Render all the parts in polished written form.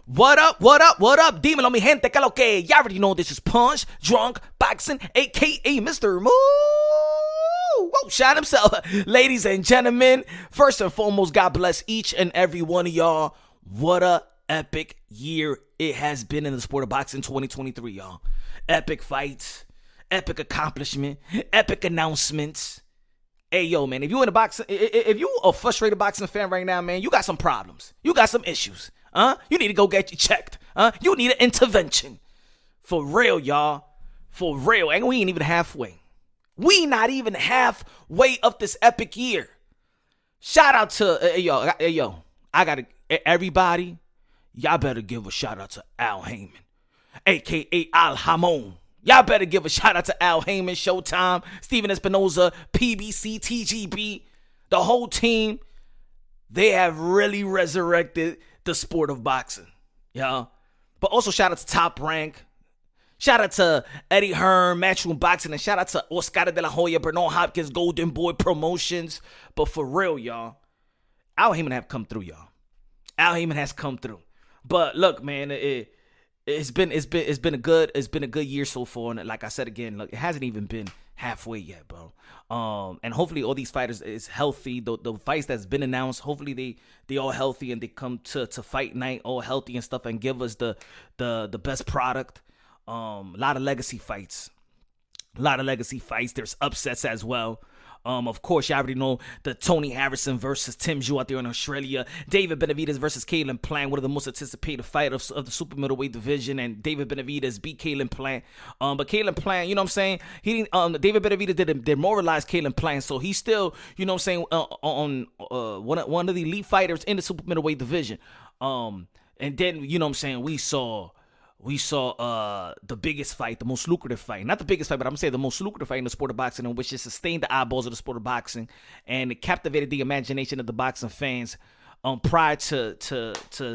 What up, what up, what up? Dímelo, mi gente, que lo que? You already know this is Punch Drunk Boxing, a.k.a. Mr. Moo. Whoa, shot himself. Ladies and gentlemen, first and foremost, God bless each and every one of y'all. What a epic year it has been in the sport of boxing 2023, y'all. Epic fights, epic accomplishment, epic announcements. Hey, yo, man, if you in a boxing, if you a frustrated boxing fan right now, man, you got some problems. You got some issues. You need to go get you checked. You need an intervention. For real, y'all. For real. And we ain't even halfway. We not even halfway of this epic year. Shout out to, yo, I got to, everybody, y'all better give a shout out to Al Haymon, a.k.a. Al Haymon. Y'all better give a shout out to Al Haymon, Showtime, Steven Espinoza, PBC, TGB, the whole team. They have really resurrected the sport of boxing, y'all. But also shout out to Top Rank. Shout out to Eddie Hearn, Matchroom Boxing, and shout out to Oscar de la Hoya, Bernard Hopkins, Golden Boy Promotions. But for real, y'all, Al Haymon have come through, y'all. Al Haymon has come through. But look, man, it's been a good year so far. And like I said again, look, it hasn't even been halfway yet, bro. And hopefully all these fighters is healthy. The fights that's been announced, hopefully they all healthy and they come to fight night all healthy and stuff and give us the best product. A lot of legacy fights. There's upsets as well. Of course, you already know the Tony Harrison versus Tim Zhu out there in Australia. David Benavidez versus Caleb Plant, one of the most anticipated fighters of the super middleweight division. And David Benavidez beat Caleb Plant. But Caleb Plant, you know what I'm saying? He didn't. David Benavidez didn't demoralize Caleb Plant, so he's still, you know what I'm saying, on one of the elite fighters in the super middleweight division. And then, you know what I'm saying, we saw the biggest fight, the most lucrative fight. Not the biggest fight, but I'm going to say the most lucrative fight in the sport of boxing, in which it sustained the eyeballs of the sport of boxing and it captivated the imagination of the boxing fans prior to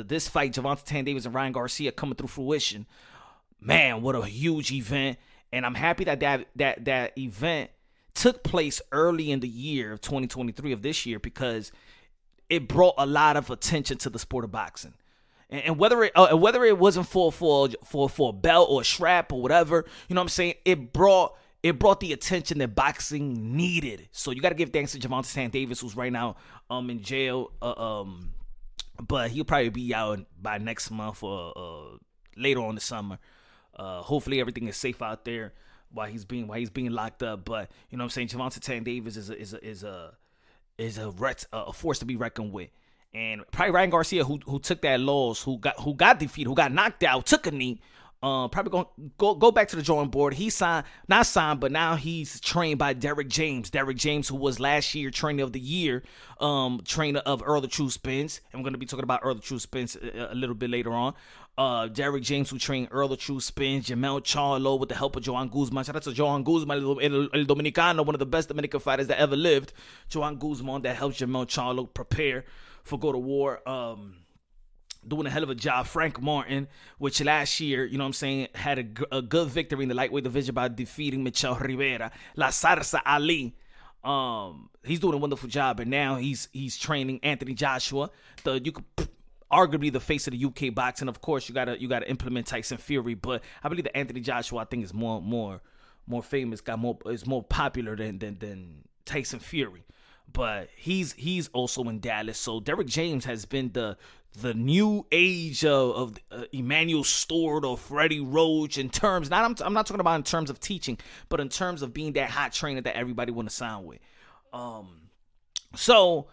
this fight, Gervonta Tank-Davis and Ryan Garcia coming through fruition. Man, what a huge event. And I'm happy that event took place early in the year of 2023 of this year, because it brought a lot of attention to the sport of boxing. And whether it wasn't for a belt or a strap or whatever, you know what I'm saying, it brought the attention that boxing needed. So you got to give thanks to Gervonta Tank-Davis, who's right now in jail. But he'll probably be out by next month or later on the summer. Hopefully everything is safe out there while he's being locked up. But you know what I'm saying, Gervonta Tank-Davis is a force to be reckoned with. And probably Ryan Garcia, who took that loss, who got defeated, who got knocked out, took a knee, probably going go back to the drawing board. He not signed, but now he's trained by Derrick James. Derrick James, who was last year trainer of the year, trainer of Earl the True Spence. And we're going to be talking about Earl the True Spence a little bit later on. Derrick James, who trained Earl the True Spence, Jermall Charlo with the help of Joan Guzman. Shout out to Joan Guzman, El Dominicano, one of the best Dominican fighters that ever lived. Joan Guzman that helped Jermall Charlo prepare for go to war, doing a hell of a job. Frank Martin, which last year, you know what I'm saying, had a good victory in the lightweight division by defeating Michel Rivera. La Sarsa Ali. He's doing a wonderful job, and now he's training Anthony Joshua. You could arguably the face of the UK boxing. Of course, you gotta implement Tyson Fury, but I believe that Anthony Joshua, I think, is more famous, is more popular than Tyson Fury. But he's also in Dallas. So Derrick James has been the new age of Emmanuel Stewart or Freddie Roach in terms. I'm not talking about in terms of teaching, but in terms of being that hot trainer that everybody want to sign with. So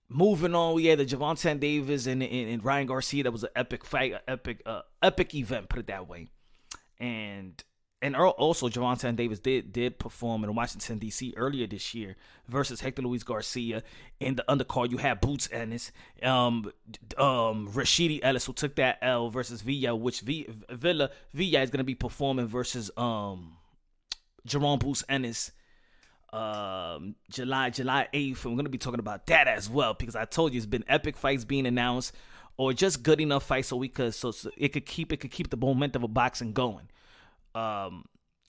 moving on, we had the Gervonta Tank-Davis and Ryan Garcia. That was an epic fight, epic event, put it that way. And also, Gervonta Tank-Davis did perform in Washington, D.C. earlier this year versus Hector Luis Garcia. In the undercard, you had Boots Ennis, Rashidi Ellis, who took that L versus Villa, which Villa is going to be performing versus Jerome Boots Ennis July 8th. And we're going to be talking about that as well, because I told you it's been epic fights being announced, or just good enough fights so it could keep the momentum of boxing going. And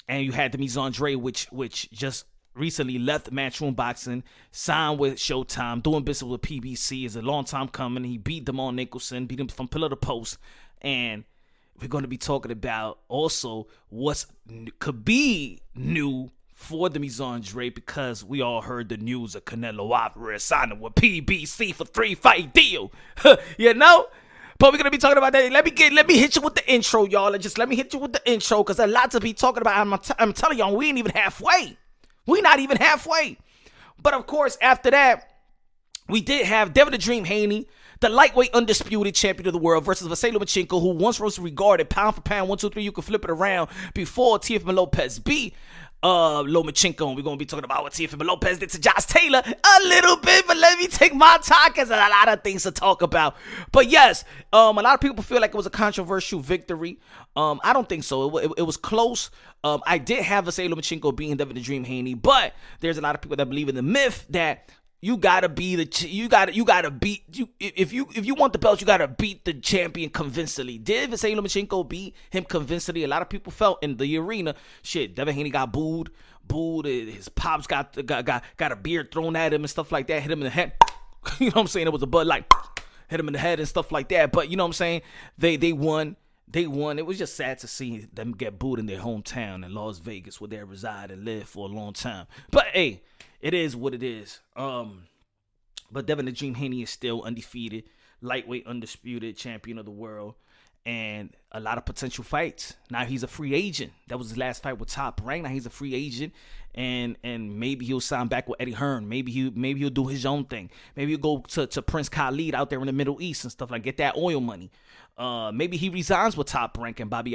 you had Demetrius Andrade, which just recently left Matchroom Boxing, signed with Showtime, doing business with PBC. Is a long time coming. He beat Jermall Nicholson, beat him from pillar to post. And we're going to be talking about also what's could be new for Demetrius Andrade, because we all heard the news of Canelo Alvarez signing with PBC for 3-fight deal. You know? But we're going to be talking about that. Let me hit you with the intro, y'all. Just let me hit you with the intro, because a lot to be talking about. I'm telling y'all, we ain't even halfway. We not even halfway. But of course, after that, we did have Devin the Dream Haney, the lightweight undisputed champion of the world, versus Lomachenko, who once was regarded pound for pound, 1, 2, 3, you can flip it around, before Teofimo Lopez beat Lomachenko. And we're going to be talking about what Teofimo Lopez did to Josh Taylor a little bit, but let me take my time, because there's a lot of things to talk about. But yes, a lot of people feel like it was a controversial victory. I don't think so. It was close. I did have Lomachenko beating Devin the Dream Haney, but there's a lot of people that believe in the myth that you gotta be if you want the belt, you gotta beat the champion convincingly. Did Lomachenko beat him convincingly? A lot of people felt in the arena, shit, Devin Haney got booed. His pops got a beer thrown at him and stuff like that. Hit him in the head. You know what I'm saying? It was a Bud Light. Hit him in the head and stuff like that. But you know what I'm saying? They won. It was just sad to see them get booed in their hometown in Las Vegas, where they reside and live for a long time. But hey, it is what it is. But Devin the Dream Haney is still undefeated, lightweight undisputed champion of the world, and a lot of potential fights. Now he's a free agent. That was his last fight with Top Rank. Now he's a free agent, and maybe he'll sign back with Eddie Hearn. Maybe he'll do his own thing. Maybe he'll go to Prince Khalid out there in the Middle East and stuff, like get that oil money. Maybe he resigns with Top Rank and Bob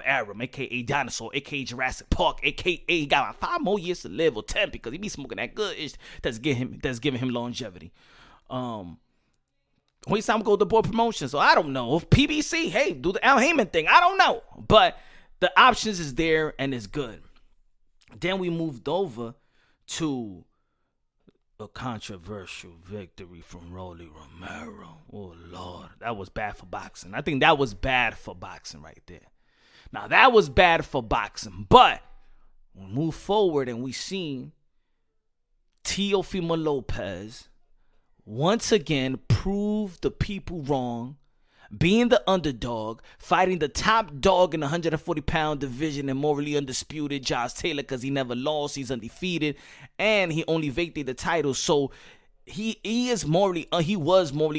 Arum, aka Dinosaur, aka Jurassic Park, aka he got about 5 more years to live, or 10, because he be smoking that good ish that's giving him longevity. When time go to board promotion, so I don't know if PBC, hey, do the Al Haymon thing. I don't know, but the options is there and it's good. Then we moved over to a controversial victory from Rolly Romero. Oh, Lord. That was bad for boxing. I think that was bad for boxing right there. Now, that was bad for boxing. But we move forward and we seen Teofimo Lopez once again prove the people wrong, being the underdog, fighting the top dog in the 140-pound division and morally undisputed Josh Taylor, because he never lost, he's undefeated, and he only vacated the title. So he was morally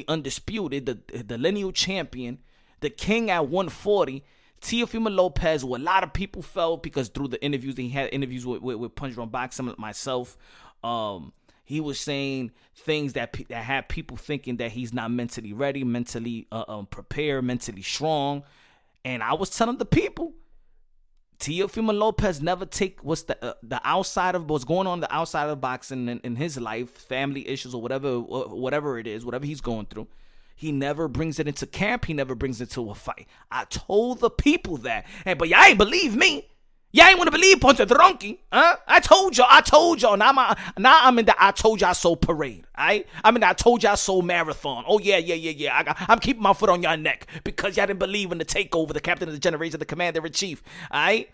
undisputed, the lineal champion, the king at 140. Teofimo Lopez, who a lot of people felt, because through the interviews, he had interviews with Punch Drunk Boxing, myself, he was saying things that had people thinking that he's not mentally ready, mentally prepared, mentally strong. And I was telling the people, Teofimo Lopez never take what's the outside of what's going on the outside of boxing in his life, family issues or whatever it is, whatever he's going through. He never brings it into camp. He never brings it to a fight. I told the people that. Hey, but y'all ain't believe me. Y'all ain't want to believe Ponte Drunky, huh? I told y'all. Now I'm in the I told y'all so parade, alright? I'm in the I told y'all so marathon. Oh, yeah. I'm keeping my foot on y'all neck because y'all didn't believe in the takeover, the captain of the generation, the commander-in-chief, alright?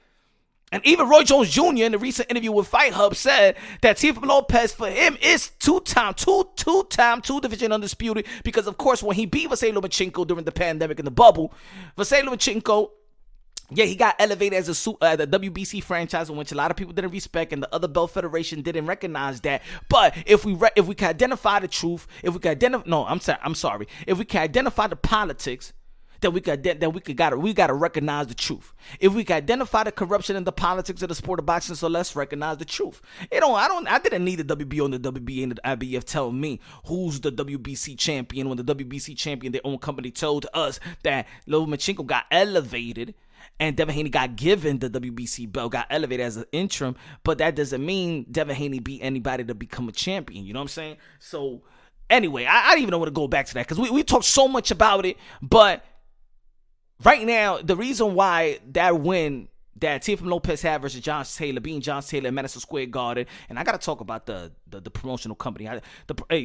And even Roy Jones Jr. in the recent interview with Fight Hub said that Teofimo Lopez, for him, is two-time, two-division undisputed, because, of course, when he beat Lomachenko during the pandemic in the bubble, Lomachenko, yeah, he got elevated as the WBC franchise, which a lot of people didn't respect, and the other belt federation didn't recognize that. But if we can identify the truth, if we can identify the politics, then we gotta recognize the truth. If we can identify the corruption and the politics of the sport of boxing, so let's recognize the truth. I didn't need the WBO and the WBA and the IBF tell me who's the WBC champion, when the WBC champion, their own company, told us that Lomachenko got elevated and Devin Haney got given the WBC belt, got elevated as an interim, but that doesn't mean Devin Haney beat anybody to become a champion. You know what I'm saying? So anyway, I don't even want to go back to that, because we talked so much about it, but right now, the reason why that win that Teofimo Lopez had versus Josh Taylor, beating Josh Taylor at Madison Square Garden, and I got to talk about the promotional company.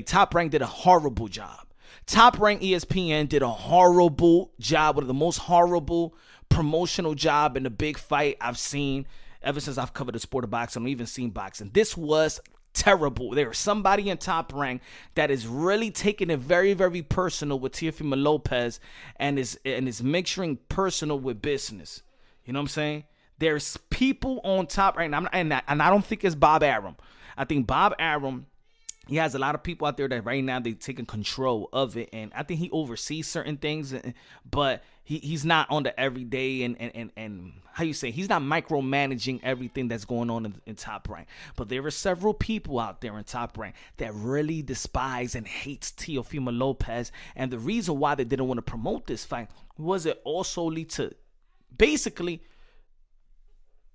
Top Rank did a horrible job. Top Rank ESPN did a horrible job, one of the most horrible promotional job in a big fight I've seen. ever since I've covered the sport of boxing, I've even seen boxing. This was terrible. There was somebody in Top Rank that is really taking it very, very personal with Teofimo Lopez and is mixing personal with business. You know what I'm saying? There's people on Top Rank, and I don't think it's Bob Arum. I think Bob Arum, he has a lot of people out there that right now they're taking control of it, and I think he oversees certain things, but he's not on the everyday and how you say, he's not micromanaging everything that's going on in Top Rank. But there are several people out there in Top Rank that really despise and hates Teofimo Lopez, and the reason why they didn't want to promote this fight was it all solely to basically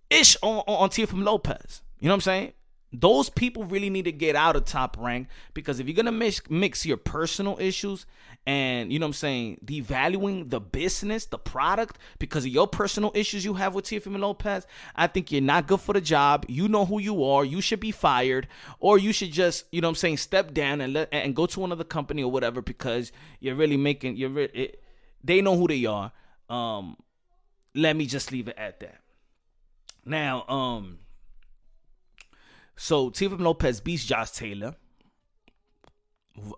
ish on Teofimo Lopez. You know what I'm saying? Those people really need to get out of Top Rank, because if you're going to mix your personal issues and, you know what I'm saying, devaluing the business, the product, because of your personal issues you have with Teofimo Lopez, I think you're not good for the job. You know who you are. You should be fired, or you should just, you know what I'm saying, step down and go to another company or whatever, because you're really making, they know who they are. Let me just leave it at that. Now, so Teofimo Lopez beats Josh Taylor.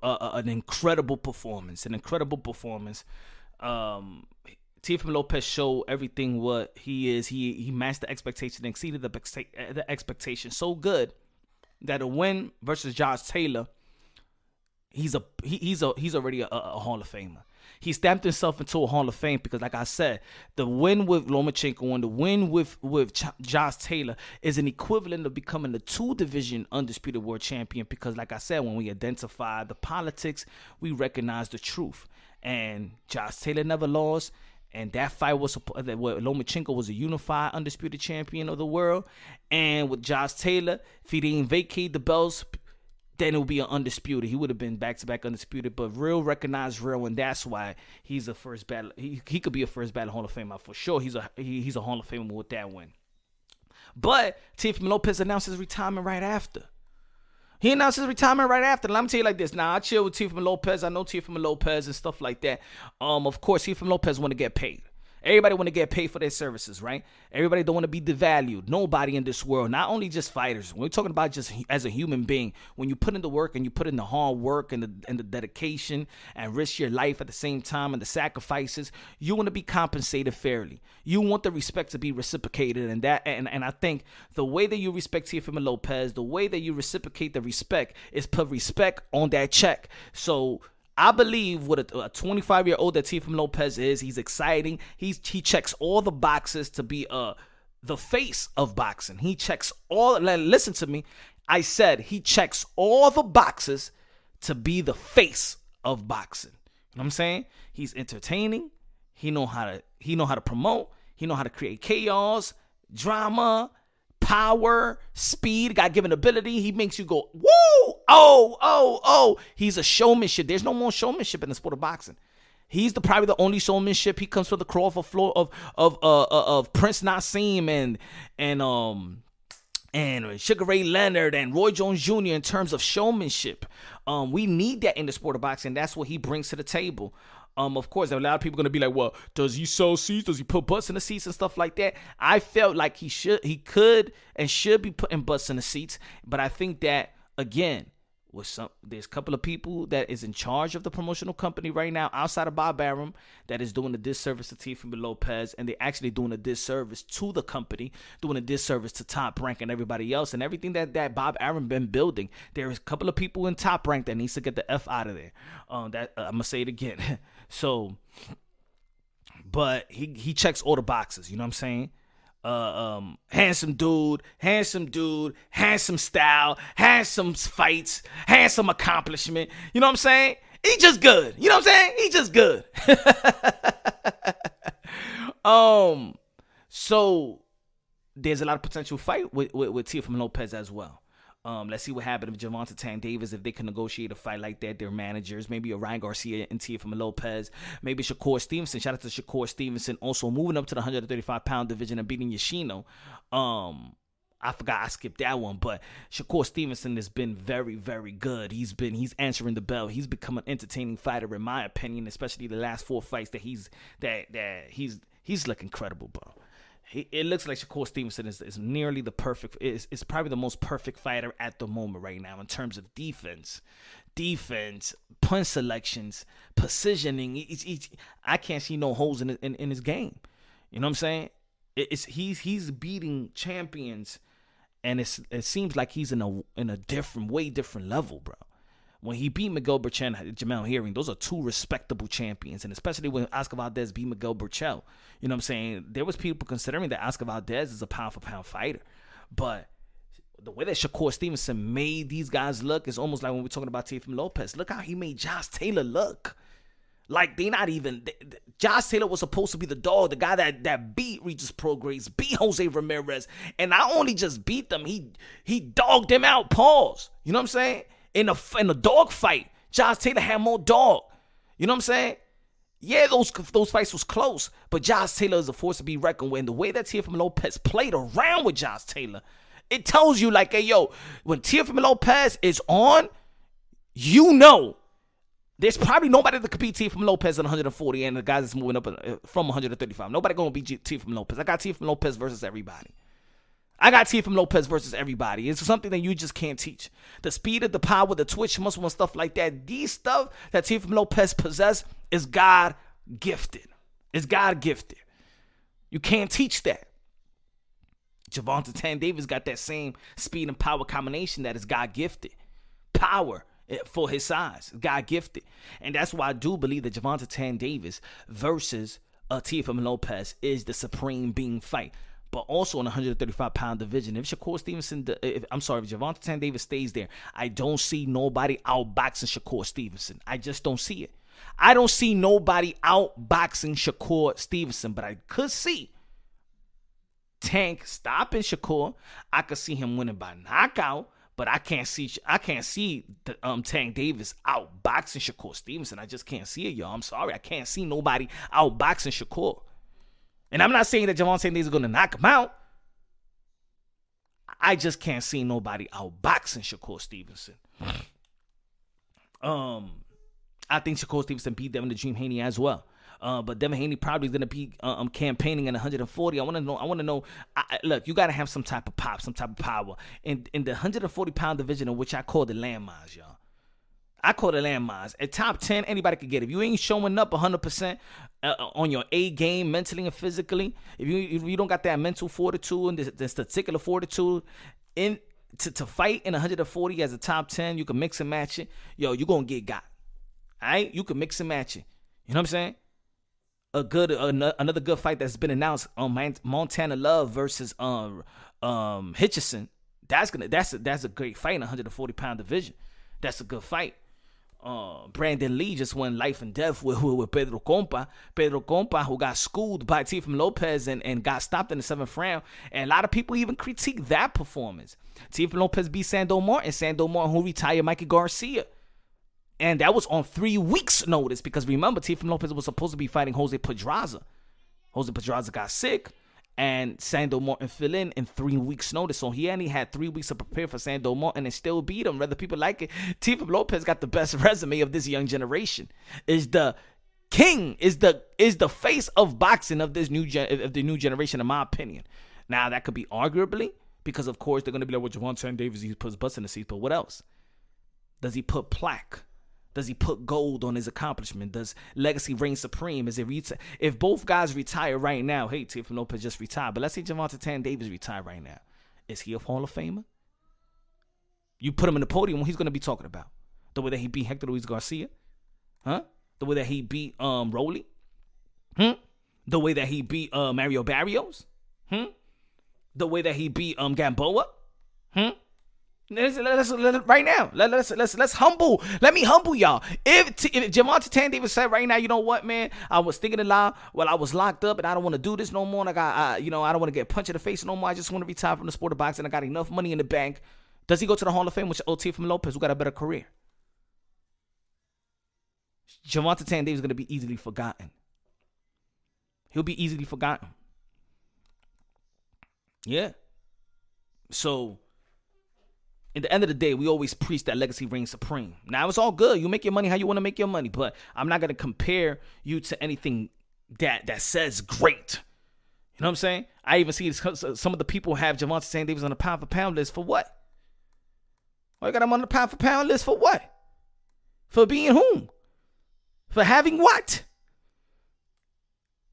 An incredible performance. Teofimo Lopez showed everything what he is. He matched the expectation, exceeded the expectation so good that a win versus Josh Taylor, he's already a Hall of Famer. He stamped himself into a Hall of Fame because, like I said, the win with Lomachenko and the win with Josh Taylor is an equivalent of becoming the 2-division undisputed world champion, because, like I said, when we identify the politics, we recognize the truth. And Josh Taylor never lost. And that fight was where Lomachenko was a unified undisputed champion of the world. And with Josh Taylor, if he didn't vacate the belts, then it would be an undisputed. He would have been back-to-back undisputed, but real recognized real, and that's why he's a first battle. He could be a first battle Hall of Famer for sure. He's a Hall of Famer with that win. But Teofimo Lopez announced his retirement right after. Let me tell you like this. Now, I chill with Teofimo Lopez. I know Teofimo Lopez and stuff like that. Of course, Teofimo Lopez want to get paid. Everybody want to get paid for their services, right? Everybody don't want to be devalued. Nobody in this world, not only just fighters. When we're talking about just as a human being, when you put in the work and you put in the hard work and the dedication and risk your life at the same time and the sacrifices, you want to be compensated fairly. You want the respect to be reciprocated, and I think the way that you respect Teofimo Lopez, the way that you reciprocate the respect is put respect on that check. So I believe with a 25-year-old that Teofimo Lopez is, he's exciting. He checks all the boxes to be the face of boxing. He checks all. Listen to me. I said he checks all the boxes to be the face of boxing. You know what I'm saying? He's entertaining. He know how to promote. He know how to create chaos, drama, power, speed, God-given ability. He makes you go, woo, oh. He's a showmanship. There's no more showmanship in the sport of boxing. He's probably the only showmanship. He comes from the Crawford floor of Prince Nassim and Sugar Ray Leonard and Roy Jones Jr. in terms of showmanship. We need that in the sport of boxing. That's what he brings to the table. Of course, a lot of people are going to be like, well, does he sell seats? Does he put butts in the seats and stuff like that? I felt like he could and should be putting butts in the seats. But I think that, again, there's a couple of people that is in charge of the promotional company right now outside of Bob Arum that is doing a disservice to Teofimo Lopez, and they're actually doing a disservice to the company, doing a disservice to Top Rank and everybody else and everything that Bob Arum been building. There's a couple of people in Top Rank that needs to get the F out of there. I'm gonna say it again. So, but he checks all the boxes. You know what I'm saying? Handsome dude, handsome style, handsome fights, handsome accomplishment. You know what I'm saying? He just good. You know what I'm saying? He just good. So there's a lot of potential fight with Teofimo Lopez as well. Let's see what happened with Gervonta Tank Davis if they can negotiate a fight like that. Their managers, maybe a Ryan Garcia and Teofimo Lopez, maybe Shakur Stevenson. Shout out to Shakur Stevenson, also moving up to the 135-pound division and beating Yoshino. I forgot I skipped that one, but Shakur Stevenson has been very, very good. He's answering the bell. He's become an entertaining fighter, in my opinion, especially the last 4 fights that he's looking incredible, bro. It looks like Shakur Stevenson is nearly the perfect, is probably the most perfect fighter at the moment right now in terms of defense, punch selections, positioning. I can't see no holes in his game. You know what I'm saying? He's beating champions, and it seems like he's in a way different level, bro. When he beat Miguel Berchelt and Jermall Charlo, those are two respectable champions. And especially when Oscar Valdez beat Miguel Berchelt. You know what I'm saying? There was people considering that Oscar Valdez is a pound-for-pound fighter. But the way that Shakur Stevenson made these guys look is almost like when we're talking about Teofimo Lopez. Look how he made Josh Taylor look. Like, Josh Taylor was supposed to be the dog, the guy that beat Regis Prograis, beat Jose Ramirez. And not only just beat them, he dogged them out, pause. You know what I'm saying? In a dog fight, Josh Taylor had more dog. You know what I'm saying? Yeah, those fights was close, but Josh Taylor is a force to be reckoned with. And the way that Teofimo Lopez played around with Josh Taylor, it tells you like, hey, yo, when Teofimo Lopez is on, you know, there's probably nobody that could beat Teofimo Lopez at 140 and the guys that's moving up from 135. Nobody going to beat Teofimo Lopez. I got Teofimo Lopez versus everybody. It's something that you just can't teach. The speed of the power, the twitch muscle and stuff like that. These stuff that Teofimo Lopez possesses is God gifted. You can't teach that. Gervonta Tank Davis got that same speed and power combination that is God gifted. Power for his size, God gifted. And that's why I do believe that Gervonta Tank Davis versus Teofimo Lopez is the supreme being fight. But also in the 135-pound division, if Gervonta Tank Davis stays there, I don't see nobody outboxing Shakur Stevenson. I just don't see it. I don't see nobody outboxing Shakur Stevenson, but I could see Tank stopping Shakur. I could see him winning by knockout, but I can't see Tank Davis outboxing Shakur Stevenson. I just can't see it, y'all. I'm sorry, I can't see nobody outboxing Shakur. And I'm not saying that Gervonta Tank Davis is going to knock him out. I just can't see nobody outboxing Shakur Stevenson. I think Shakur Stevenson beat Devin the Dream Haney as well. But Devin Haney probably is going to be campaigning in 140. I want to know. Look, you got to have some type of pop, some type of power. In the 140-pound division, in which I call the landmines, y'all. I call it landmines. At top 10, anybody could get it. If you ain't showing up 100% on your A game, mentally and physically, if you don't got that mental fortitude and the statistical fortitude to fight in 140 as a top 10, you can mix and match it. Yo, you're going to get got. All right? You can mix and match it. You know what I'm saying? Another good fight that's been announced on Montana Love versus Hitchison. That's a great fight in 140-pound division. That's a good fight. Brandon Lee just won life and death with Pedro Compa. Pedro Compa, who got schooled by Teofimo Lopez and got stopped in the 7th round. And a lot of people even critique that performance. Teofimo Lopez beat Sando Martin, who retired Mikey Garcia. And that was on 3 weeks' notice because remember, Teofimo Lopez was supposed to be fighting Jose Pedraza. Jose Pedraza got sick, and Sando Martin fell in 3 weeks' notice. So he only had 3 weeks to prepare for Sando Martin and still beat him, whether people like it. Teofimo Lopez got the best resume of this young generation. Is the king, is the face of boxing of this new generation, in my opinion. Now, that could be arguably because, of course, they're going to be like, well, Gervonta Tank Davis, he puts butts in the seats, but what else? Does he put plaque? Does he put gold on his accomplishment? Does legacy reign supreme? If both guys retire right now, hey, Teofimo Lopez just retired, but let's say Gervonta Tank Davis retire right now. Is he a Hall of Famer? You put him in the podium, what he's going to be talking about? The way that he beat Hector Luis Garcia? Huh? The way that he beat Rolly? The way that he beat Mario Barrios? The way that he beat Gamboa? Let's right now. Let's humble. Let me humble y'all. If Gervonta Tank Davis said right now, you know what, man, I was thinking aloud. Well, I was locked up and I don't want to do this no more. And I don't want to get punched in the face no more. I just want to retire from the sport of boxing. I got enough money in the bank. Does he go to the Hall of Fame with Teofimo Lopez, who got a better career? Gervonta Tank Davis is going to be easily forgotten. He'll be easily forgotten. Yeah. So, at the end of the day, we always preach that legacy reigns supreme. Now, it's all good. You make your money how you want to make your money, but I'm not going to compare you to anything that says great. You know what I'm saying? I even see some of the people have Gervonta Tank Davis on the pound for pound list for what? Why you got him on the pound for pound list for what? For being whom? For having what?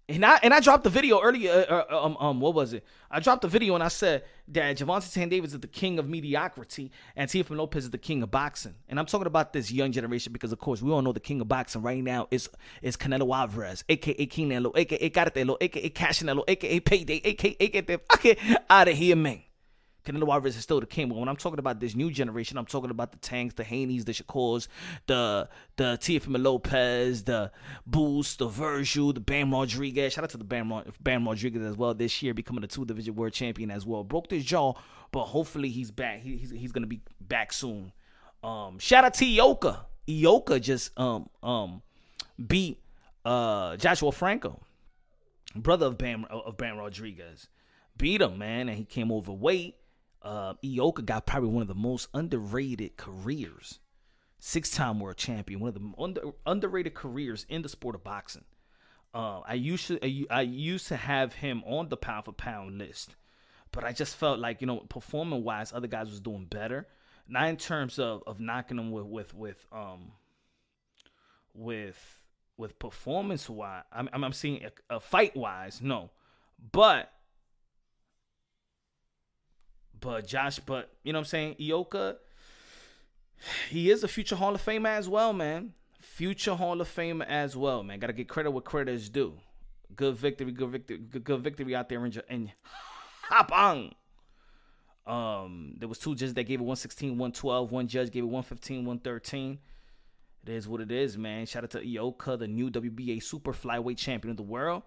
And I dropped the video earlier. What was it? I dropped the video and I said that Gervonta Tank Davis is the king of mediocrity and Teofimo Lopez is the king of boxing. And I'm talking about this young generation because, of course, we all know the king of boxing right now is Canelo Alvarez, aka Canelo, aka Cartelo, aka Cashinelo, aka Payday, aka out of here, man. Canelo Alvarez is still the king, but when I'm talking about this new generation, I'm talking about the Tanks, the Haneys, the Shakurs, the Teofimo Lopez, the Boost, the Virgil, the Bam Rodriguez. Shout out to the Bam Rodriguez as well this year, becoming a 2-division world champion as well. Broke his jaw, but hopefully he's back. He's gonna be back soon. Shout out to Ioka. Ioka just beat Joshua Franco, brother of Bam Rodriguez. Beat him, man, and he came overweight. Ioka got probably one of the most underrated careers. 6-time world champion, one of the underrated careers in the sport of boxing. I used to have him on the pound for pound list, but I just felt like, performing wise, other guys was doing better. Not in terms of knocking him with performance wise. I'm seeing a fight wise, no, but Josh, you know what I'm saying? Ioka, he is a future Hall of Famer as well, man. Future Hall of Famer as well, man. Got to get credit where credit is due. Good victory out there in Haymon. There was 2 judges that gave it 116, 112. One judge gave it 115, 113. It is what it is, man. Shout out to Ioka, the new WBA super flyweight champion of the world.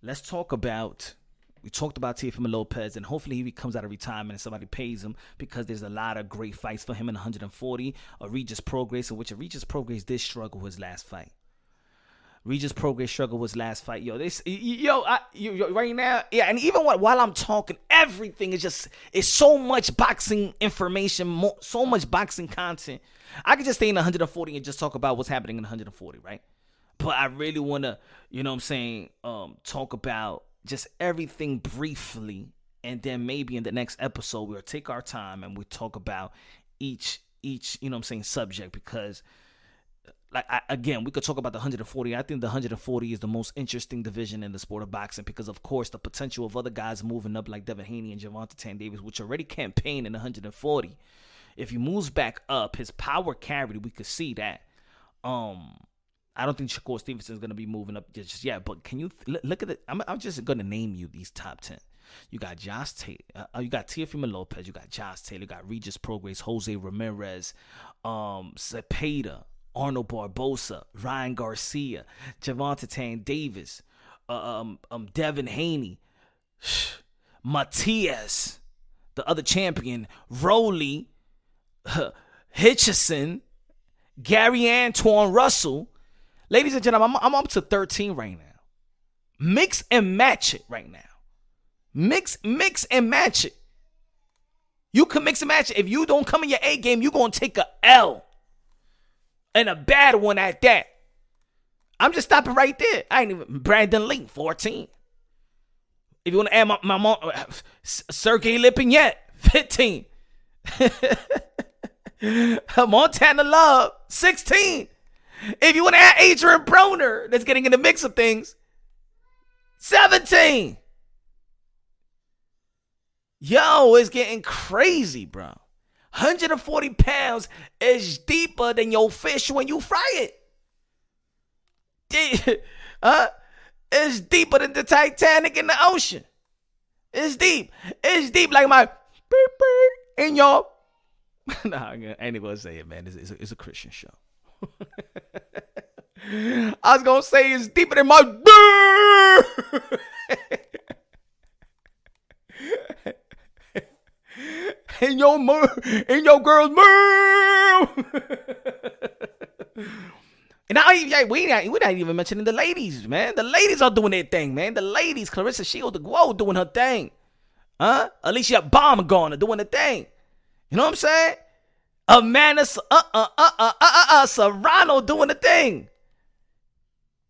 Let's talk about... We talked about Teofimo Lopez, and hopefully he comes out of retirement and somebody pays him, because there's a lot of great fights for him in 140. Regis Prograis, in which Regis Prograis did struggle his last fight. Regis Prograis struggled his last fight. Right now, yeah, and even while I'm talking, everything is so much boxing information, so much boxing content. I could just stay in 140 and just talk about what's happening in 140, right? But I really want to, talk about just everything briefly, and then maybe in the next episode we'll take our time and we'll talk about each subject, because we could talk about the 140. I think the 140 is the most interesting division in the sport of boxing, because of course the potential of other guys moving up like Devin Haney and Gervonta Tank Davis, which already campaigned in 140. If he moves back up, his power carry, we could see that. I don't think Shakur Stevenson is going to be moving up just yet, but can you look at it? I'm just going to name you these top 10. You got Josh Taylor, you got Teofimo Lopez, you got Josh Taylor, you got Regis Prograis, Jose Ramirez, Cepeda, Arnold Barbosa, Ryan Garcia, Gervonta Tank Davis, Devin Haney, Matias, the other champion, Rowley, Hitchison, Gary Antoine Russell. Ladies and gentlemen, I'm up to 13 right now. Mix and match it right now. Mix and match it. You can mix and match it. If you don't come in your A game, you're going to take a L. And a bad one at that. I'm just stopping right there. I ain't even... Brandon Lee, 14. If you want to add my mom... Sergey Lipinets, 15. Montana Love, 16. If you want to add Adrian Broner, that's getting in the mix of things, 17. Yo, it's getting crazy, bro. 140 pounds is deeper than your fish when you fry it. It's deeper than the Titanic in the ocean. It's deep. It's deep like my beep beep in your... Nah, I ain't even gonna say it, man. It's a Christian show. I was gonna say it's deeper than my in your girl's mouth. And we're not even mentioning the ladies, man. The ladies are doing their thing, man. The ladies, Clarissa Shields, the Glow, doing her thing. Alicia Baumgartner doing the thing. You know what I'm saying? Amanda Serrano doing the thing.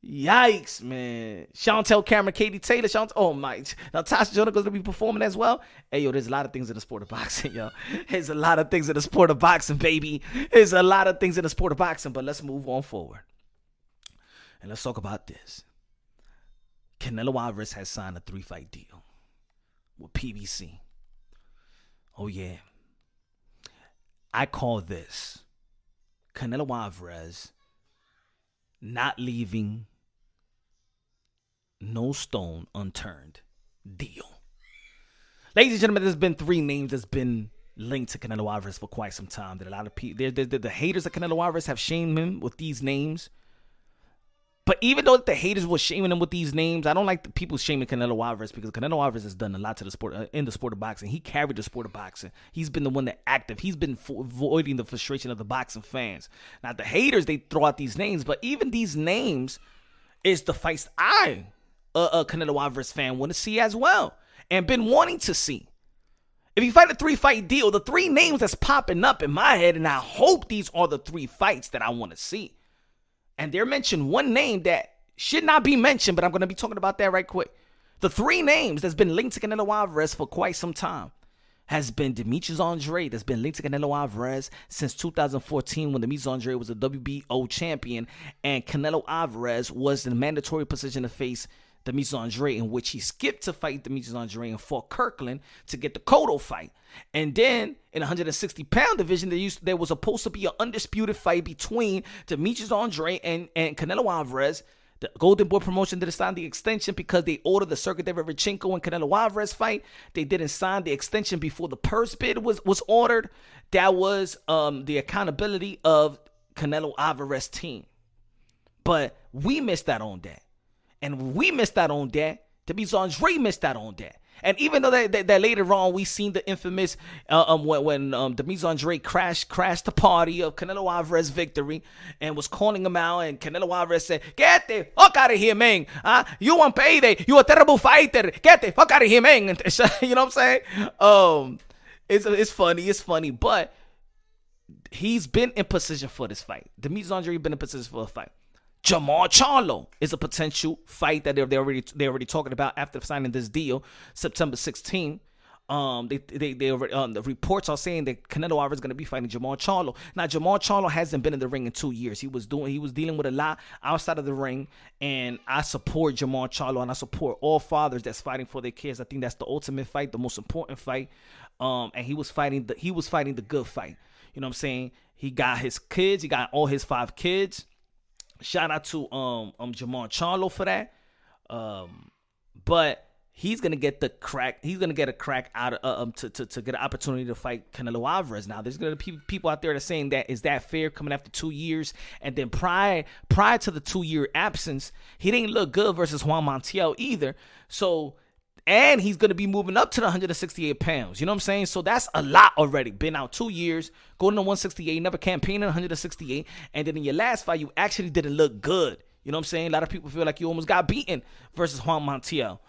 Yikes, man. Chantel Cameron, Katie Taylor, oh my. Now Tasha Jonah going to be performing as well. Hey, yo, there's a lot of things in the sport of boxing, yo. There's a lot of things in the sport of boxing, baby. There's a lot of things in the sport of boxing, but let's move on forward. And let's talk about this. Canelo Alvarez has signed a 3-fight deal with PBC. Oh, yeah. I call this Canelo Alvarez not leaving no stone unturned deal. Ladies and gentlemen, there's been 3 names that's been linked to Canelo Alvarez for quite some time. That a lot of people, the haters of Canelo Alvarez have shamed him with these names. But even though the haters were shaming him with these names, I don't like the people shaming Canelo Alvarez, because Canelo Alvarez has done a lot to the sport, in the sport of boxing. He carried the sport of boxing. He's been the one that active. He's been avoiding the frustration of the boxing fans. Now, the haters, they throw out these names, but even these names is the fights I, a Canelo Alvarez fan, want to see as well, and been wanting to see. If you fight a 3-fight deal, the 3 names that's popping up in my head, and I hope these are the 3 fights that I want to see. And they're mentioned one name that should not be mentioned, but I'm going to be talking about that right quick. The 3 names that's been linked to Canelo Alvarez for quite some time has been Demetrius Andrade, that's been linked to Canelo Alvarez since 2014 when Demetrius Andrade was a WBO champion, and Canelo Alvarez was the mandatory position to face Demetrius Andrade, in which he skipped to fight Demetrius Andrade and fought Kirkland to get the Cotto fight. And then in the 160-pound division, there was supposed to be an undisputed fight between Demetrius Andrade and Canelo Alvarez. The Golden Boy promotion didn't sign the extension because they ordered the Sergey Derevchenko and Canelo Alvarez fight. They didn't sign the extension before the purse bid was ordered. That was the accountability of Canelo Alvarez team. But we missed out on that. And we missed out on that. Demetrius Andrade missed out on that. And even though that later on we seen the infamous when Demetrius Andrade crashed the party of Canelo Alvarez victory and was calling him out, and Canelo Alvarez said, "Get the fuck out of here, man! You want payday? You a terrible fighter! Get the fuck out of here, man!" You know what I'm saying? It's funny, but he's been in position for this fight. Demetrius Andrade been in position for a fight. Jermall Charlo is a potential fight that they're already talking about after signing this deal, September 16th. They already, the reports are saying that Canelo Alvarez is going to be fighting Jermall Charlo. Now, Jermall Charlo hasn't been in the ring in 2 years. He was dealing with a lot outside of the ring, and I support Jermall Charlo, and I support all fathers that's fighting for their kids. I think that's the ultimate fight, the most important fight. And he was fighting the good fight. You know what I'm saying? He got his kids. He got all his 5 kids. Shout out to Jermall Charlo for that. But he's gonna get the crack. He's gonna get a crack out of to get an opportunity to fight Canelo Alvarez. Now, there's gonna be people out there that are saying that is that fair coming after 2 years, and then prior to the 2-year absence, he didn't look good versus Juan Montiel either. So. And he's going to be moving up to the 168 pounds. You know what I'm saying? So that's a lot already. Been out 2 years, going to 168, never campaigned in 168. And then in your last fight, you actually didn't look good. You know what I'm saying? A lot of people feel like you almost got beaten versus Juan Montiel.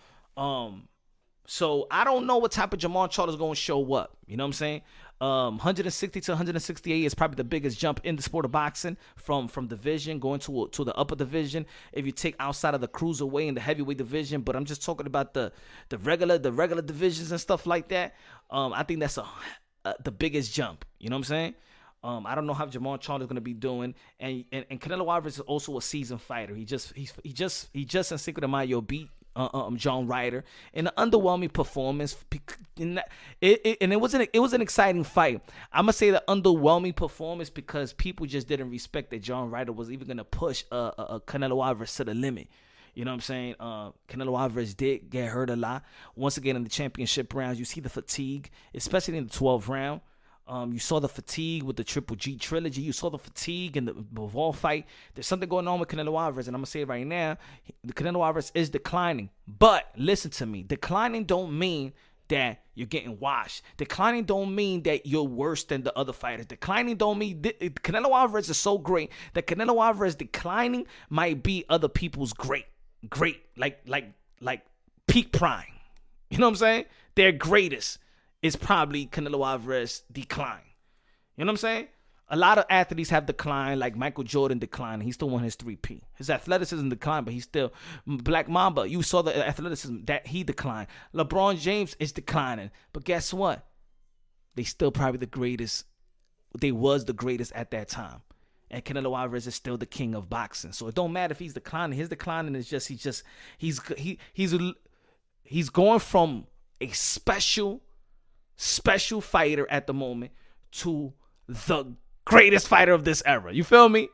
So I don't know what type of Jermall Charlo is going to show up. You know what I'm saying? 160 to 168 is probably the biggest jump in the sport of boxing from division going to the upper division. If you take outside of the cruiserweight and the heavyweight division, but I'm just talking about the regular divisions and stuff like that. I think that's the biggest jump. You know what I'm saying? I don't know how Jermall Charlo is going to be doing, and Canelo Alvarez is also a seasoned fighter. He just in Cinco de Mayo beat John Ryder in an underwhelming performance, and it was an exciting fight. I'm gonna say the underwhelming performance because people just didn't respect that John Ryder was even gonna push Canelo Alvarez to the limit. You know what I'm saying? Canelo Alvarez did get hurt a lot. Once again, in the championship rounds, you see the fatigue, especially in the 12th round. You saw the fatigue with the Triple G trilogy. You saw the fatigue in the Bivol fight. There's something going on with Canelo Alvarez, and I'm going to say it right now. The Canelo Alvarez is declining. But listen to me. Declining don't mean that you're getting washed. Declining don't mean that you're worse than the other fighters. Declining don't mean Canelo Alvarez is so great that Canelo Alvarez declining might be other people's great, like peak prime. You know what I'm saying? Their greatest is probably Canelo Alvarez decline. You know what I'm saying? A lot of athletes have declined, like Michael Jordan declined. He still won his 3P. His athleticism declined, but he's still Black Mamba. You saw the athleticism that he declined. LeBron James is declining, but guess what? They still probably the greatest. They was the greatest at that time, and Canelo Alvarez is still the king of boxing. So it don't matter if he's declining. His declining is just he's going from a special fighter at the moment to the greatest fighter of this era. You feel me?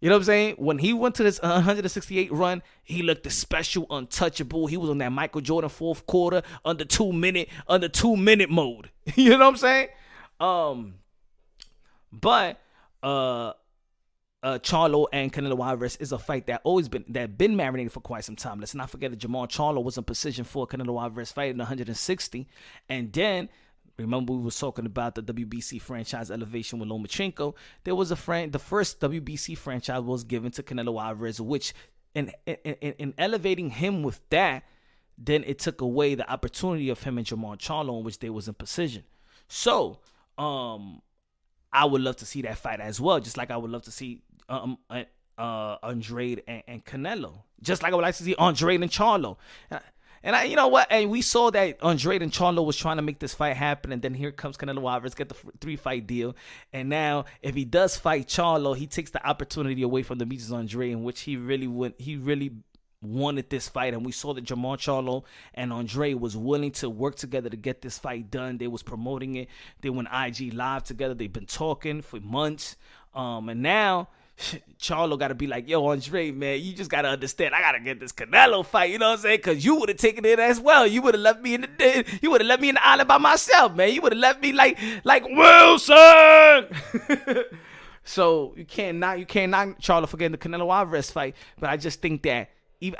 You know what I'm saying? When he went to this 168 run, he looked the special, untouchable. He was on that Michael Jordan fourth quarter under 2 minute mode. You know what I'm saying? But Charlo and Canelo Alvarez is a fight that been marinated for quite some time. Let's not forget that Jermall Charlo was in position for a Canelo Alvarez fight in 160, and then remember we was talking about the WBC franchise elevation with Lomachenko. There was the first WBC franchise was given to Canelo Alvarez, which in elevating him with that, then it took away the opportunity of him and Jermall Charlo in which they was in position. So I would love to see that fight as well, just like I would love to see Andrade and Canelo, just like I would like to see Andrade and Charlo. And you know what? And we saw that Andrade and Charlo was trying to make this fight happen, and then here comes Canelo Alvarez, get the 3-fight deal. And now, if he does fight Charlo, he takes the opportunity away from Demetrius Andrade, in which he really wanted this fight. And we saw that Jermall Charlo and Andrade was willing to work together to get this fight done. They was promoting it. They went IG live together. They've been talking for months. And now Charlo got to be like, yo, Andrade, man, you just got to understand, I got to get this Canelo fight, you know what I'm saying? Because you would have taken it as well. You would have left me in the island by myself, man. You would have left me like Wilson. So you can't knock Charlo for getting the Canelo Alvarez fight. But I just think that,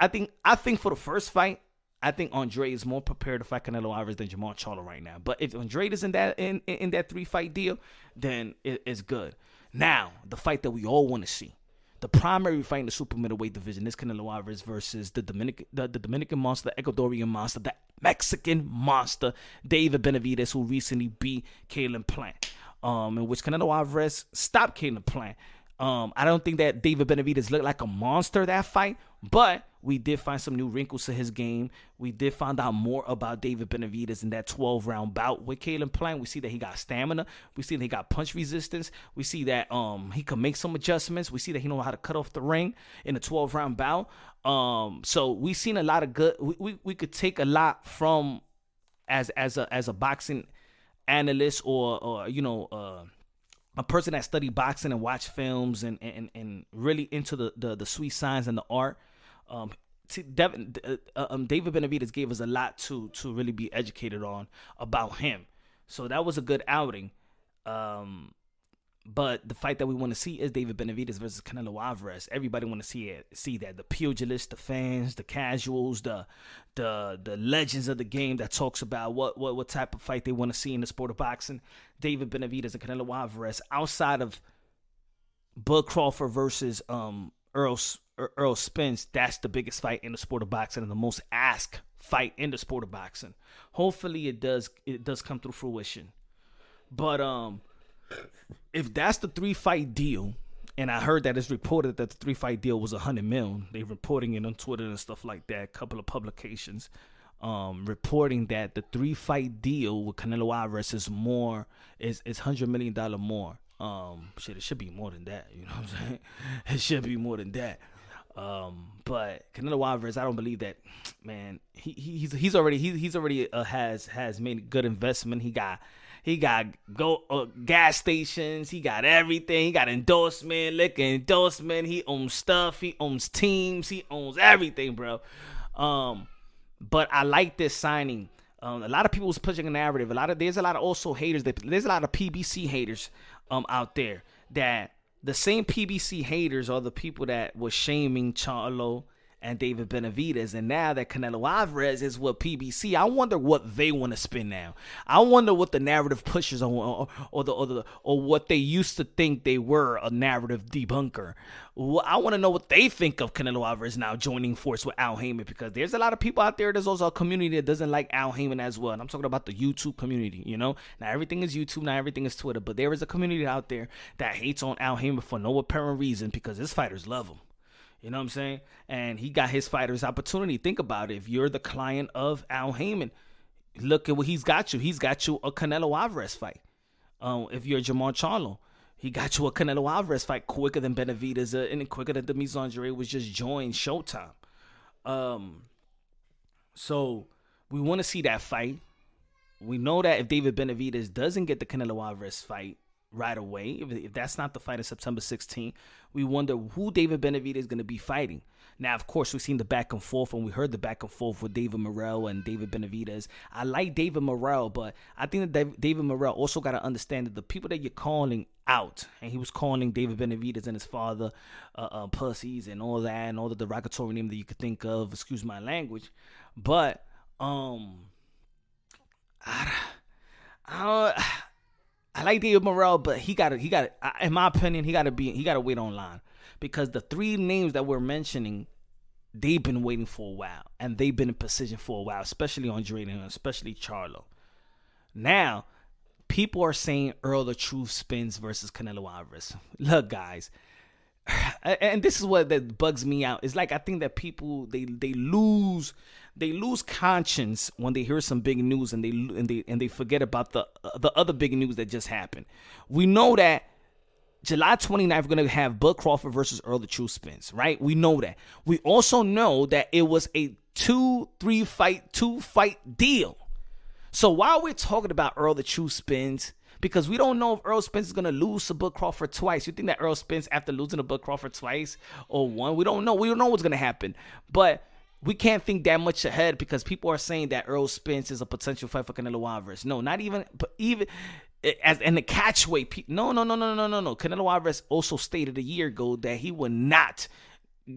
I think for the first fight, I think Andrade is more prepared to fight Canelo Alvarez than Jermall Charlo right now. But if Andrade is in that 3-fight deal, then it's good. Now, the fight that we all want to see, the primary fight in the super middleweight division is Canelo Alvarez versus the Dominican monster, the Ecuadorian monster, the Mexican monster, David Benavidez, who recently beat Caleb Plant, in which Canelo Alvarez stopped Caleb Plant. I don't think that David Benavidez looked like a monster that fight, but we did find some new wrinkles to his game. We did find out more about David Benavidez in that 12-round bout with Caleb Plant. We see that he got stamina. We see that he got punch resistance. We see that he can make some adjustments. We see that he knows how to cut off the ring in a 12-round bout. So we've seen a lot of good. We could take a lot from as a boxing analyst or a person that studied boxing and watched films and really into the sweet science and the art. David Benavidez gave us a lot to really be educated on about him. So that was a good outing. But the fight that we want to see is David Benavidez versus Canelo Alvarez. Everybody want to see that. The pugilists, the fans, the casuals, the legends of the game that talks about what type of fight they want to see in the sport of boxing. David Benavidez and Canelo Alvarez, outside of Bud Crawford versus Earl Spence, that's the biggest fight in the sport of boxing and the most asked fight in the sport of boxing. Hopefully it does come through fruition. But if that's the 3-fight deal, and I heard that it's reported that the 3-fight deal was $100 million. They're reporting it on Twitter and stuff like that. A couple of publications reporting that the 3-fight deal with Canelo Alvarez is $100 million more. It should be more than that. You know what I'm saying? It should be more than that. But Canelo Alvarez, I don't believe that. Man, he's already has made a good investment. He got gas stations. He got everything. He got endorsement, liquor endorsement. He owns stuff. He owns teams. He owns everything, bro. But I like this signing. A lot of people was pushing a narrative. There's a lot of also haters. There's a lot of PBC haters out there. That the same PBC haters are the people that were shaming Charlo and David Benavidez, and now that Canelo Alvarez is with PBC, I wonder what they want to spin now. I wonder what the narrative pushes on, or what they used to think they were, a narrative debunker. I want to know what they think of Canelo Alvarez now joining force with Al Haymon, because there's a lot of people out there. There's also a community that doesn't like Al Haymon as well, and I'm talking about the YouTube community. Now everything is YouTube, now everything is Twitter, but there is a community out there that hates on Al Haymon for no apparent reason, because his fighters love him. You know what I'm saying? And he got his fighter's opportunity. Think about it. If you're the client of Al Haymon, look at what he's got you. He's got you a Canelo Alvarez fight. If you're Jermall Charlo, he got you a Canelo Alvarez fight quicker than Benavidez and quicker than Demetrius Andrade was just joined Showtime. So we want to see that fight. We know that if David Benavidez doesn't get the Canelo Alvarez fight right away, if that's not the fight of September 16th, we wonder who David Benavidez is going to be fighting. Now, of course, we've seen the back and forth, and we heard the back and forth with David Morrell and David Benavidez. I like David Morrell, but I think that David Morrell also got to understand that the people that you're calling out, and he was calling David Benavidez and his father pussies and all that, and all the derogatory name that you could think of, excuse my language, but I like David Morrell, but he got in my opinion, he got to wait online, because the three names that we're mentioning, they've been waiting for a while, and they've been in position for a while, especially Andrade and especially Charlo. Now, people are saying Earl the Truth Spence versus Canelo Alvarez. Look, guys, and this is what that bugs me out. It's like I think that people they lose conscience when they hear some big news, and they forget about the other big news that just happened. We know that July 29th we're gonna have Bud Crawford versus Earl the Truth Spence, right? We know that. We also know that it was a 2 fight deal. So while we're talking about Earl the Truth Spence, because we don't know if Earl Spence is going to lose to Bud Crawford twice. You think that Earl Spence, after losing to Bud Crawford twice or one, we don't know. We don't know what's going to happen. But we can't think that much ahead, because people are saying that Earl Spence is a potential fight for Canelo Alvarez. No, not even, but even as in the catchweight. No. Canelo Alvarez also stated a year ago that he would not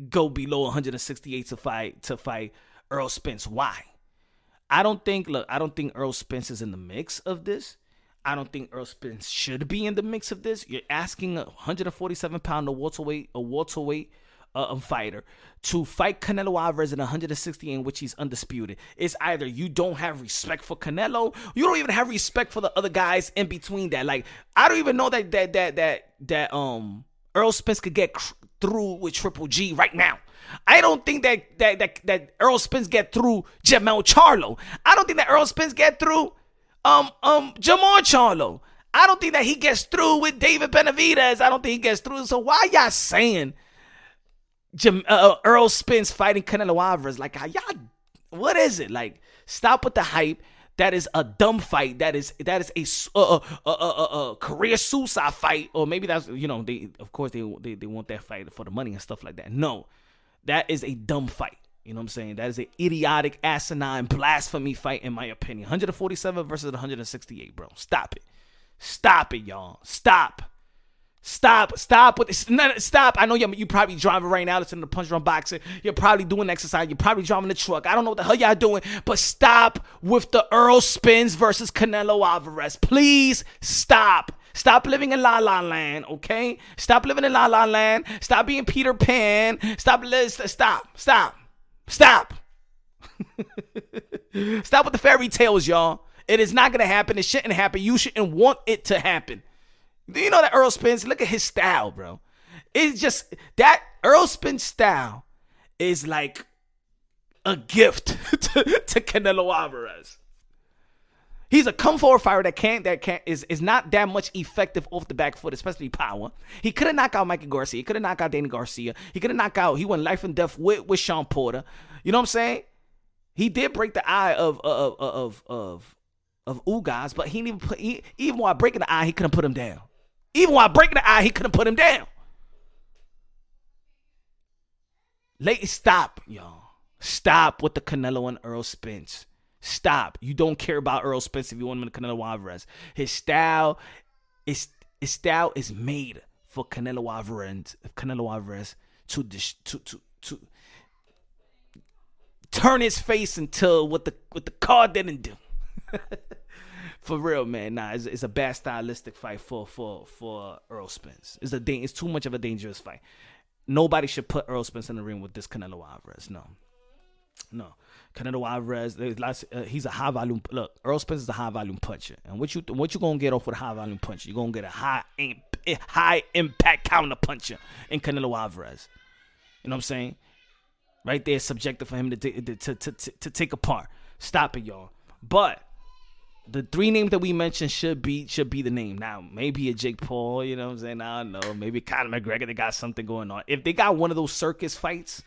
go below 168 to fight Earl Spence. Why? I don't think Earl Spence is in the mix of this. I don't think Earl Spence should be in the mix of this. You're asking a 147-pound welterweight fighter to fight Canelo Alvarez at 160, in which he's undisputed. It's either you don't have respect for Canelo, you don't even have respect for the other guys in between that. Like, I don't even know that Earl Spence could get through with Triple G right now. I don't think that Earl Spence get through Jermall Charlo. I don't think that Earl Spence get through Jermall Charlo. I don't think that he gets through with David Benavidez. I don't think he gets through. So why y'all saying Earl Spence fighting Canelo Alvarez? Like, y'all, what is it? Like, stop with the hype. That is a dumb fight. That is a career suicide fight, or maybe that's, they want that fight for the money and stuff like that. No, that is a dumb fight. You know what I'm saying? That is an idiotic, asinine, blasphemy fight, in my opinion. 147 versus 168, bro. Stop it. Stop it, y'all. Stop with this. Stop. I know you probably driving right now, listening to Punch Drunk Boxing. You're probably doing exercise. You're probably driving the truck. I don't know what the hell y'all doing, but stop with the Earl Spence versus Canelo Alvarez. Please stop. Stop living in La La Land, okay? Stop living in La La Land. Stop being Peter Pan. Stop. Stop with the fairy tales, y'all. It is not going to happen. It shouldn't happen. You shouldn't want it to happen. Do you know that Earl Spence, look at his style, bro. It's just, that Earl Spence style is like a gift to Canelo Alvarez. He's a come forward fighter that is not that much effective off the back foot, especially power. He couldn't knock out Mikey Garcia. He couldn't knock out Danny Garcia. He went life and death with Sean Porter. You know what I'm saying? He did break the eye of Ugas, but even while breaking the eye, he couldn't put him down. Stop, y'all. Stop with the Canelo and Earl Spence. Stop. You don't care about Earl Spence if you want him in Canelo Alvarez. His style is made for Canelo Alvarez to turn his face until what the card didn't do. For real, man. Nah, it's a bad stylistic fight for Errol Spence. It's too much of a dangerous fight. Nobody should put Errol Spence in the ring with this Canelo Alvarez. No. Canelo Alvarez, he's a high volume. Look, Errol Spence is a high volume puncher, and what you gonna get off with a high volume puncher? You're gonna get a high impact counter puncher in Canelo Alvarez. You know what I'm saying? Right there, subjective for him to take apart. Stop it, y'all. But the three names that we mentioned should be the name. Now, maybe a Jake Paul, you know what I'm saying? I don't know. Maybe Conor McGregor, they got something going on. If they got one of those circus fights,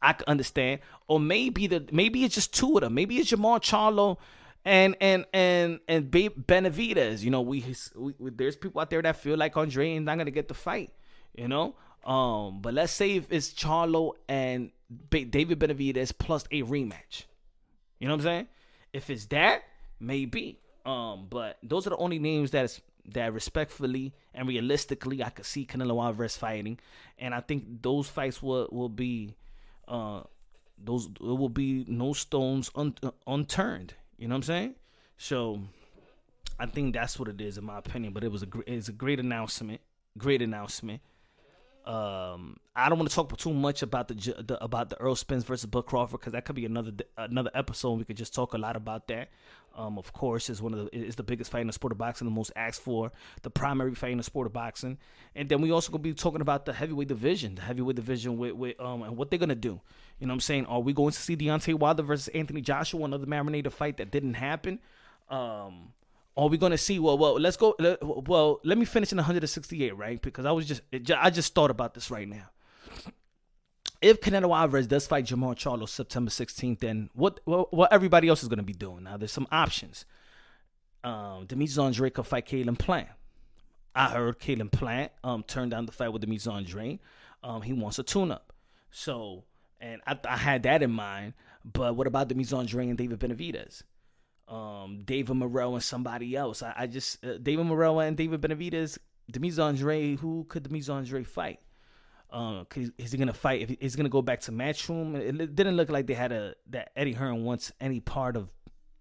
I could understand. Or maybe it's just two of them. Maybe it's Jermall Charlo and Benavidez. You know, there's people out there that feel like Andre ain't not gonna get the fight. You know, but let's say if it's Charlo and David Benavidez plus a rematch. You know what I'm saying? If it's that, maybe. But those are the only names that respectfully and realistically I could see Canelo Alvarez fighting, and I think those fights will be will be no stones unturned. You know what I'm saying? So I think that's what it is in my opinion. But it's a great announcement. Great announcement. I don't want to talk too much about the Errol Spence versus Bud Crawford, because that could be another episode. We could just talk a lot about that. Of course, it's the biggest fight in the sport of boxing, the most asked for, the primary fight in the sport of boxing, and then we also gonna be talking about the heavyweight division, with and what they're gonna do. You know what I'm saying? Are we going to see Deontay Wilder versus Anthony Joshua, another marinated fight that didn't happen? Are we going to see? Well, let's go. Well, let me finish in 168, right? Because I just thought about this right now. If Canelo Alvarez does fight Jermall Charlo September 16th, then what everybody else is going to be doing? Now, there's some options. Demetrius Andrade could fight Caleb Plant. I heard Caleb Plant turned down the fight with Demetrius Andrade. He wants a tune-up. So, and I had that in mind. But what about Demetrius Andrade and David Benavidez? David Morrell and somebody else. David Morrell and David Benavidez. Demetrius Andrade. Who could Demetrius Andrade fight? Is he gonna fight? Is he gonna go back to Matchroom? It didn't look like they had that Eddie Hearn wants any part of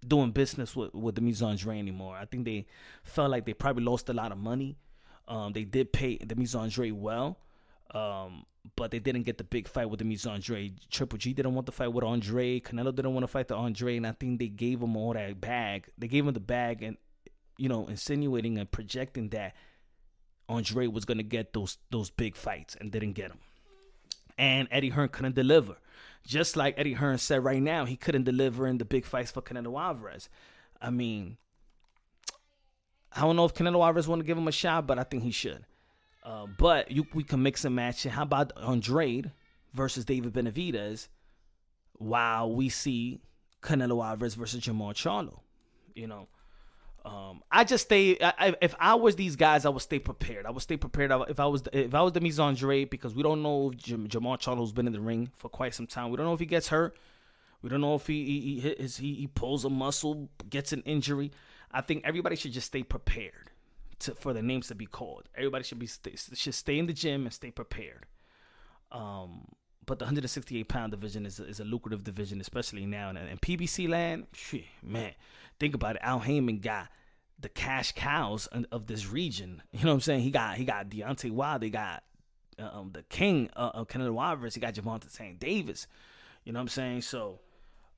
doing business with Demetrius Andrade anymore. I think they felt like they probably lost a lot of money. They did pay Demetrius Andrade well, but they didn't get the big fight with Demetrius Andrade. Triple G didn't want to fight with Andrade. Canelo didn't want to fight the Andrade, and I think they gave him all that bag. They gave him the bag, and insinuating and projecting that Andrade was going to get those big fights, and didn't get them. And Eddie Hearn couldn't deliver. Just like Eddie Hearn said right now, he couldn't deliver in the big fights for Canelo Alvarez. I mean, I don't know if Canelo Alvarez want to give him a shot, but I think he should. But we can mix and match it. How about Andrade versus David Benavidez while we see Canelo Alvarez versus Jermall Charlo? I just stay. If I was these guys, I would stay prepared. I would stay prepared. If I was Demetrius Andrade, because we don't know if Jermall Charlo's been in the ring for quite some time. We don't know if he gets hurt. We don't know if he pulls a muscle, gets an injury. I think everybody should just stay prepared for the names to be called. Everybody should stay in the gym and stay prepared. But the 168-pound division is a lucrative division, especially now in PBC land. Man, think about it. Al Haymon got the cash cows of this region. You know what I'm saying? He got Deontay Wilder. He got the king of Canelo Alvarez. He got Gervonta St. Davis. You know what I'm saying? So,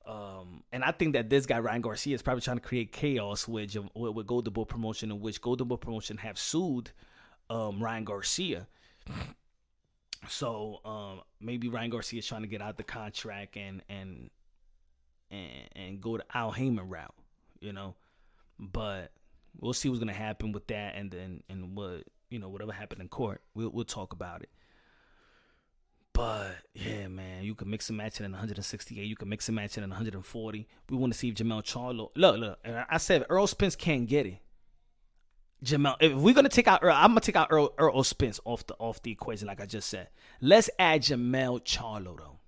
and I think that this guy Ryan Garcia is probably trying to create chaos with Golden Boy Promotion, in which Golden Boy Promotion have sued Ryan Garcia. So maybe Ryan Garcia is trying to get out the contract and go the Al Haymon route, But we'll see what's gonna happen with that, and what whatever happened in court, we'll talk about it. But yeah, man, you can mix and match it in 168. You can mix and match it in 140. We want to see if Jermall Charlo. Look. I said Errol Spence can't get it. Jermall, if we're gonna take out Earl, I'm gonna take out Errol Spence off the equation, like I just said. Let's add Jermall Charlo though.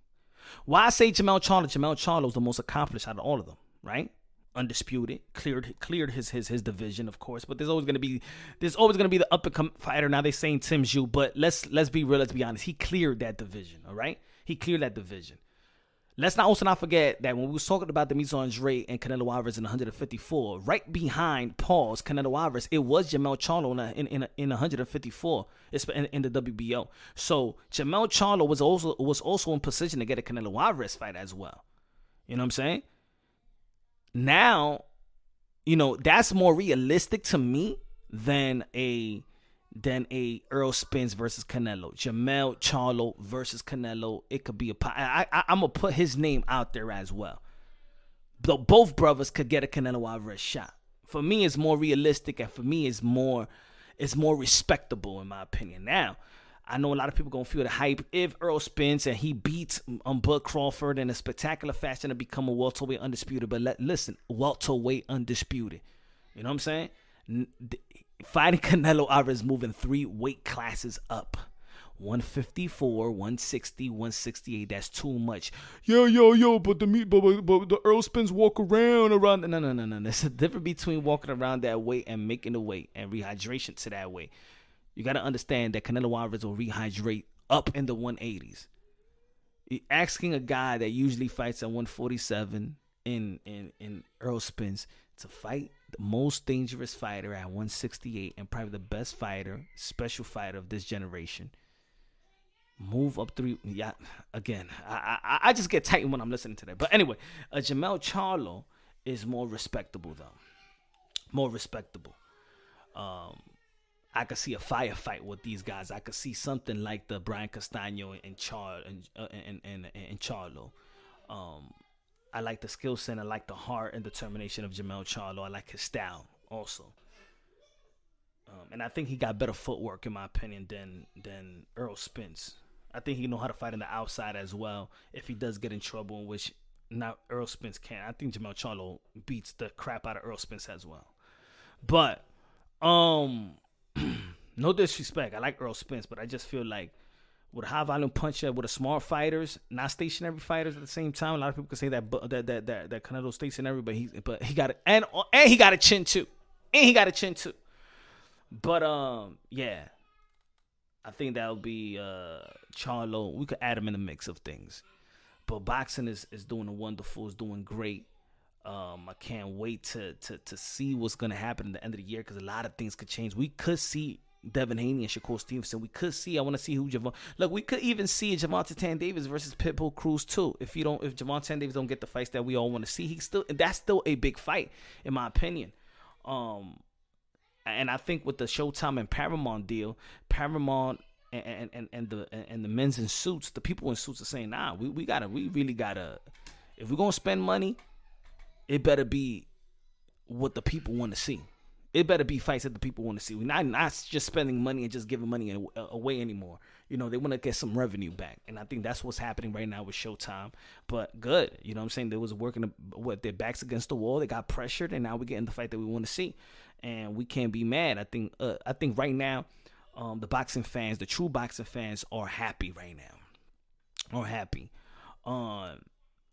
Why I say Jermall Charlo? Jermall Charlo is the most accomplished out of all of them, right? Undisputed, cleared his division, of course. But there's always gonna be the up and come fighter. Now they're saying Tim Zhu, but let's be real, let's be honest. He cleared that division, all right? He cleared that division. let's not forget that when we was talking about Demetrius Andrade and Canelo Alvarez in 154, right behind Canelo Alvarez, it was Jermall Charlo in 154 in the WBO. So Jermall Charlo was also in position to get a Canelo Alvarez fight as well. You know what I'm saying? Now, that's more realistic to me than a Errol Spence versus Canelo. Jermall Charlo versus Canelo. It could be I'm going to put his name out there as well. Both brothers could get a Canelo Alvarez shot. For me, it's more realistic, and for me, it's more respectable in my opinion. Now, I know a lot of people going to feel the hype if Errol Spence and he beats Bud Crawford in a spectacular fashion to become a welterweight undisputed. But listen, welterweight undisputed. You know what I'm saying? Fighting Canelo Alvarez moving 3 weight classes up. 154, 160, 168. That's too much. Yo, but the Errol Spence walk around. No. There's a difference between walking around that weight and making the weight and rehydration to that weight. You got to understand that Canelo Alvarez will rehydrate up in the 180s. You're asking a guy that usually fights at 147 in Errol Spence to fight the most dangerous fighter at 168 and probably the best fighter, special fighter of this generation. Move up 3. Yeah, again, I just get tight when I'm listening to that. But anyway, Jermall Charlo is more respectable, though. More respectable. I could see a firefight with these guys. I could see something like the Brian Castano and Charlo. I like the skill set. I like the heart and determination of Jermall Charlo. I like his style also. And I think he got better footwork, in my opinion, than Errol Spence. I think he know how to fight on the outside as well. If he does get in trouble, in which not Errol Spence can. I think Jermall Charlo beats the crap out of Errol Spence as well. But no disrespect, I like Errol Spence, but I just feel like with a high volume puncher, with a smart fighters, not stationary fighters at the same time. A lot of people can say that Canelo's stationary, but he got it, and he got a chin too, But yeah, I think that would be Charlo. We could add him in the mix of things. But boxing is doing wonderful, is doing great. I can't wait to see what's gonna happen at the end of the year, because a lot of things could change. We could see Devin Haney and Shakur Stevenson. We could see. I want to see who Javon. Look, we could even see Javante Tan-Davis versus Pitbull Cruz too. If Javante Tan-Davis don't get the fights that we all want to see, that's still a big fight in my opinion. And I think with the Showtime and Paramount deal, Paramount and the men's in suits, the people in suits are saying, nah, we really gotta. If we're gonna spend money, it better be what the people want to see. It better be fights that the people want to see. We're not just spending money and just giving money away anymore. They want to get some revenue back. And I think that's what's happening right now with Showtime. But good. You know what I'm saying? They was working their backs against the wall. They got pressured, and now we're getting the fight that we want to see. And we can't be mad. I think right now, the boxing fans, the true boxing fans, are happy right now. Are happy.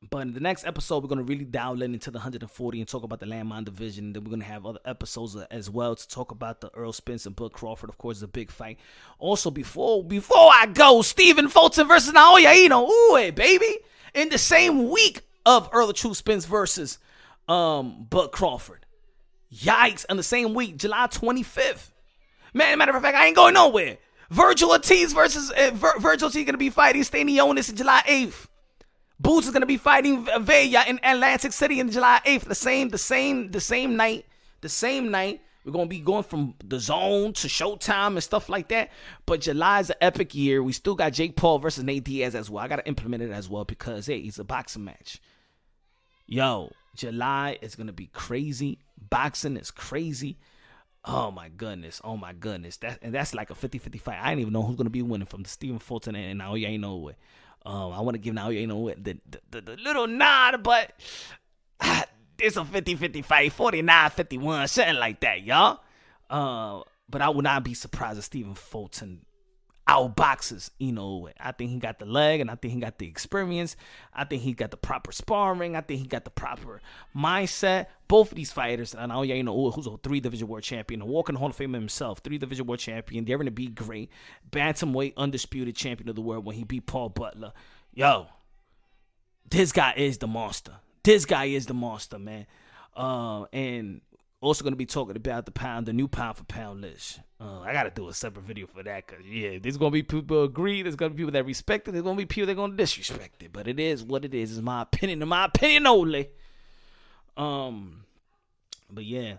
But in the next episode, we're going to really dial into the 140 and talk about the landmine division. And then we're going to have other episodes as well to talk about the Errol Spence and Bud Crawford. Of course, it's a big fight. Also, before I go, Stephen Fulton versus Naoya Ino. Ooh, baby. In the same week of Errol True Spence versus Bud Crawford. Yikes. On the same week, July 25th. Man, matter of fact, I ain't going nowhere. Virgil Ortiz versus Virgil Ortiz going to be fighting Stanionis on July 8th. Boots is going to be fighting Vega in Atlantic City on July 8th. The same night. We're going to be going from the Zone to Showtime and stuff like that. But July is an epic year. We still got Jake Paul versus Nate Diaz as well. I got to implement it as well because, hey, it's a boxing match. Yo, July is going to be crazy. Boxing is crazy. Oh, my goodness. That's like a 50-50 fight. I didn't even know who's going to be winning from the Stephen Fulton and Naoya Inoue. I want to give Naoya Inoue the little nod, but it's a 50-50 fight, 49-51, something like that, y'all. But I would not be surprised if Stephen Fulton outboxes Inoue. I think he got the leg, and I think he got the experience. I think he got the proper sparring. I think he got the proper mindset. Both of these fighters, and Naoya Inoue, who's a 3-division world champion, a walking Hall of Fame himself, 3-division world champion, they're going to be great. Bantamweight undisputed champion of the world when he beat Paul Butler. Yo, This guy is the monster. This guy is the monster, man. And also going to be talking about the new pound for pound list. I got to do a separate video for that because, there's going to be people who agree. There's going to be people that respect it. There's going to be people that are going to disrespect it. But it is what it is. It's my opinion. In my opinion only. But yeah,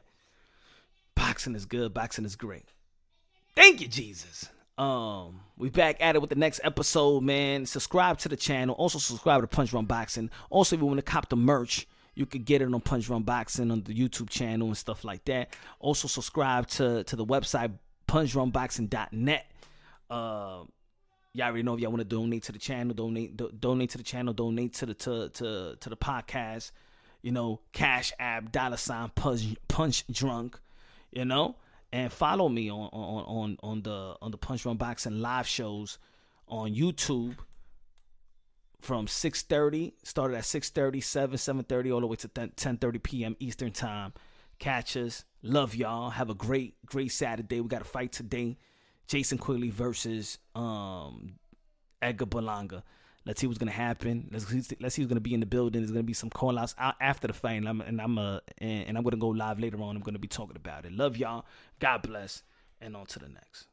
boxing is good. Boxing is great. Thank you, Jesus. We back at it with the next episode, man. Subscribe to the channel. Also subscribe to Punch Run Boxing. Also, if you want to cop the merch, you can get it on Punch Run Boxing on the YouTube channel and stuff like that. Also subscribe to the website punchrunboxing.net. Y'all already know if y'all want to donate to the channel, donate to the channel, donate to the podcast. Cash App $punch drunk. And follow me on the Punch Run Boxing live shows on YouTube from 6:30, started at 6:30, 7:30, all the way to 10:30 p.m. Eastern Time. Catch us. Love y'all. Have a great Saturday. We got a fight today. Jason Quigley versus Edgar Berlanga. Let's see what's gonna happen. Let's see who's gonna be in the building. There's gonna be some call outs after the fight, and I'm gonna go live later on. I'm gonna be talking about it. Love y'all. God bless, and on to the next.